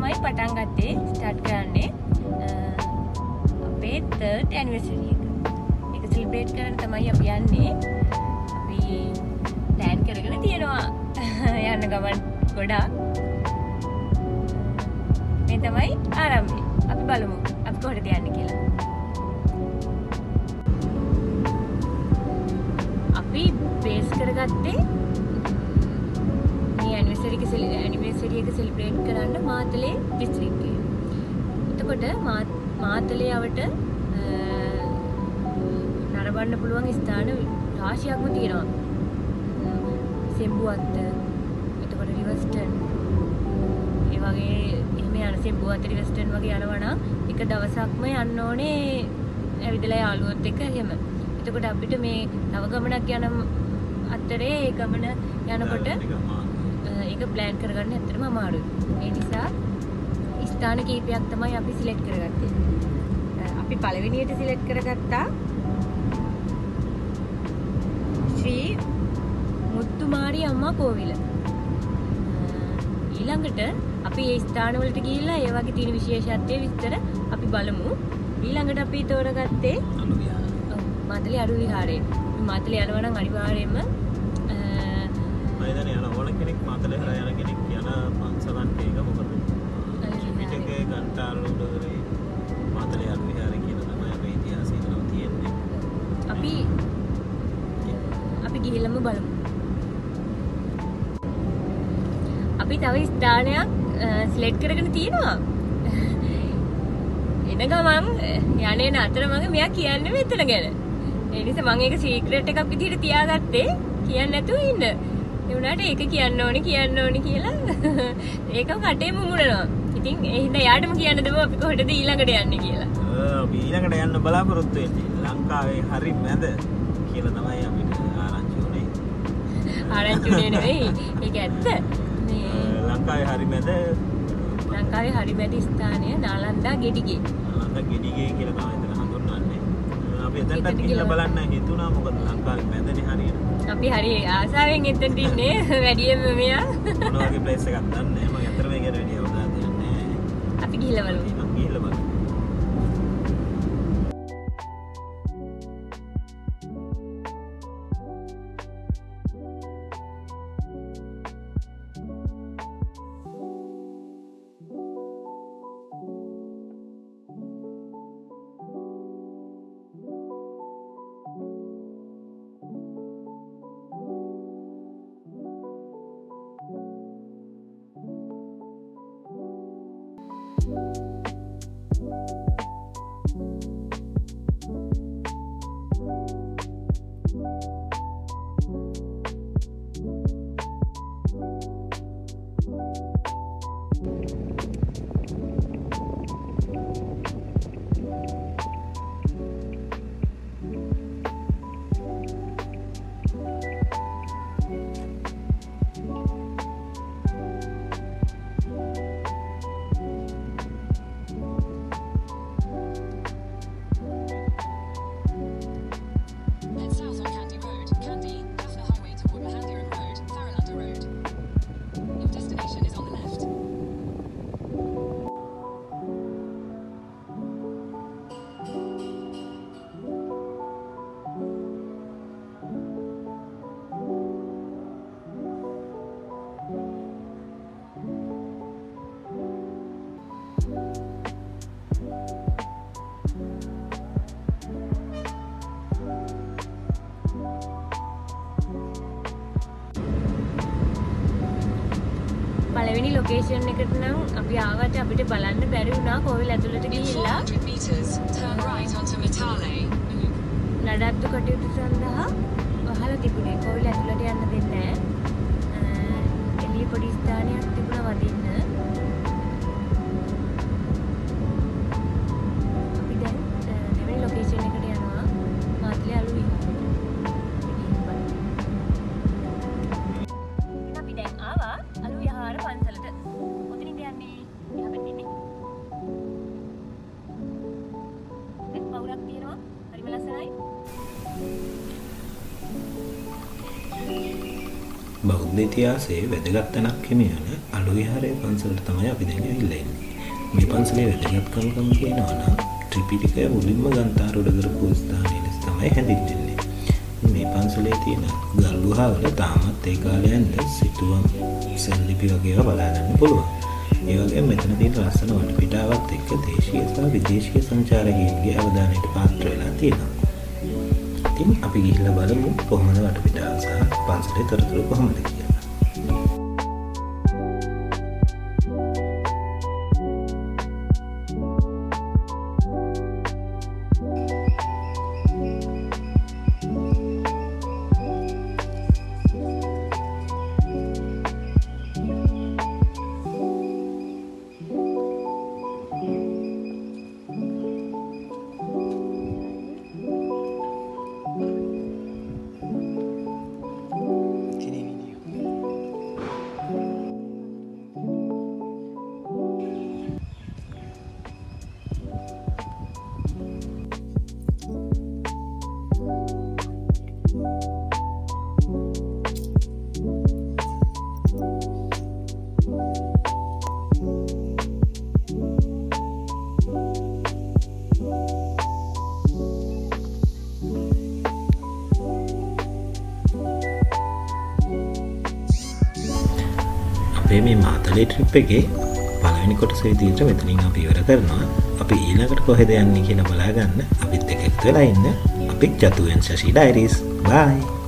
තමයි පටන් ගත්තේ ස්ටාර්ට් කරන්නේ අපේ 3rd anniversary එක. ඒක සෙලිබ්‍රේට් කරන්න තමයි අපි යන්නේ. අපි ප්ලෑන් කරගෙන තියෙනවා යන්න ගමන් ගොඩාක්. මේ තමයි ආරම්භය. අපි බලමු අපි කොහෙටද යන්නේ කියලා. අපි බේස් කරගත්තේ මේ ඇනිවර්සරි එක සෙලිබ්‍රේට් කරන්න මාතලේ දිස්ත්‍රික්කයේ. එතකොට මාතලේ යවට නරඹන්න පුළුවන් ස්ථාන රාශියක්ම තියෙනවා. සෙම්බුවත්ත, එතකොට රිවර්ස්ටන්, ඒ වගේ එහෙම යන සෙම්බුවත්ත රිවර්ස්ටන් වගේ යනවා නම් එක දවසක්ම යන්න ඕනේ ඇවිදලා යාළුවොත් එක්ක එහෙම. එතකොට අපිට මේ නව ගමනක් යන අතරේ ඒ ගමන යනකොට ඒක ප්ලෑන් කරගන්න ඇත්තටම අමාරුයි. ඒ නිසා ස්ථාන කීපයක් තමයි අපි සිලෙක්ට් කරගත්තේ. අපි පළවෙනියට සිලෙක්ට් කරගත්තා ශ්‍රී මුත්තුමාරි අම්මා කෝවිල. ඊළඟට අපි ඒ ස්ථානවලට ගිහිල්ලා ඒ වගේ තියෙන විශේෂත්වයේ විස්තර අපි බලමු. ඊළඟට අපි තෝරගත්තේ මාතලේ අරු විහාරය. මාතලේ යනවා නම් අනිවාර්යයෙන්ම මයිදන යන ඕන කෙනෙක් මාතලේ හරහා යන කෙනෙක් යන පන්සලක් ඒක මොකද? පිටකේ ගන්ටාලුඩරේ මාතලේ අරු විහාරය කියන තමයි අපේ ඉතිහාසය නම් තියෙන්නේ. අපි ගිහිල්ලාම බලමු. අපි තව ස්ථානයක් සිලෙක්ට් කරගෙන තියෙනවා. එන ගමන් යන්නේ අතරමඟ මෙයා කියන්නේ මෙතන ගැන. ඒ නිසා මම ඒක සීක්‍රට් එකක් විදිහට තියාගත්තේ කියන්නේ නැතුව ඉන්න. ඒ වුණාට ඒක කියන්න ඕනේ කියලා ඒක කටේ මුමුණනවා. ඉතින් ඒ හින්දා යාටම කියන්න දෙමු අපි කොහෙටද ඊළඟට යන්නේ කියලා. අපි ඊළඟට යන්න බලාපොරොත්තු වෙන්නේ ලංකාවේ හරි මැද කියලා තමයි අපිට ආරංචි උනේ. ආරංචි උනේ නෙවෙයි. ඒක ඇත්ත. මේ ලංකාවේ හරි මැද ස්ථානය නාලන්දා ගෙඩිගේ. නාලන්දා ගෙඩිගේ කියලා තමයි එතන හඳුන්වන්නේ. අපි එතනට ගිහිල්ලා බලන්න හිතුණා මොකද ලංකාවේ මැදනේ හරියට. අපි හරි ආසාවෙන් එතනට ඉන්නේ වැඩියෙන්ම මෙයා. මොන වගේ ප්ලේස් එකක්ද දන්නේ නැහැ. මම අතරම ඒකට වැඩි අවදානයක් නැහැ. අපි ගිහිල්ලා බලමු. පළවෙනි ලොකේෂන් එකට නම් අපි ආවට අපිට බලන්න බැරි වුණා කෝවිල ඇතුළට ගිහිල්ලා නඩත්තු කටයුතු සඳහා වහලා තිබුණේ. කෝවිල ඇතුළට යන්න දෙන්නේ නැහැ. එළිය පොඩි ස්ථානයක් තිබුණා වදින්න. අපි දැන් දෙවෙනි ලොකේෂන් එකට යනවා මාතලේ අලු විහාරයට. අපි දැන් ආවා අලු විහාර පන්සලට. කොතනින්ද යන්නේ? එහා පැත්තේ ඉන්නේ. දැන් පවුරක් තියෙනවා. හරිම ලස්සනයි. බෞද්ධ ඉතිහාසයේ වැදගත් තැනක් හිමිවන අලු විහාරයේ පන්සලට තමයි අපි දැන් ඇවිල්ලා ඉන්නේ. මේ පන්සලේ වැදගත්කම් කියනවා නම් ත්‍රිපිටකය මුලින්ම ගන්ථාරූඪ කරපු ස්ථානය ලෙස තමයි හැඳින්වෙන්නේ. මේ පන්සලේ තියෙන ගල් ගුහාවල තාමත් ඒ කාලේ ඇඳ සිතුවම් සෙල්ලිපි වගේ ඒවා බලා ගන්න පුළුවන්. ඒ වගේම මෙතන තියෙන ලස්සන වටපිටාවත් එක්ක දේශීය සහ විදේශීය සංචාරකයන්ගේ අවධානයට පාත්‍ර වෙලා තියෙනවා. ඉතින් අපි ගිහිල්ලා බලමු කොහොමද වටපිටාව සහ පන්සලේ තොරතුරු කොහොමද කියලා. අපේ මේ මාතලේ ට්‍රිප් එකේ පළවෙනි කොටස විදිහට මෙතනින් අපි ඉවර කරනවා. අපි ඊළඟට කොහෙද යන්නේ කියලා බලාගන්න අපිත් එක්ක එකතු වෙලා ඉන්න. අපි චතු and Shashi Diaries. Bye.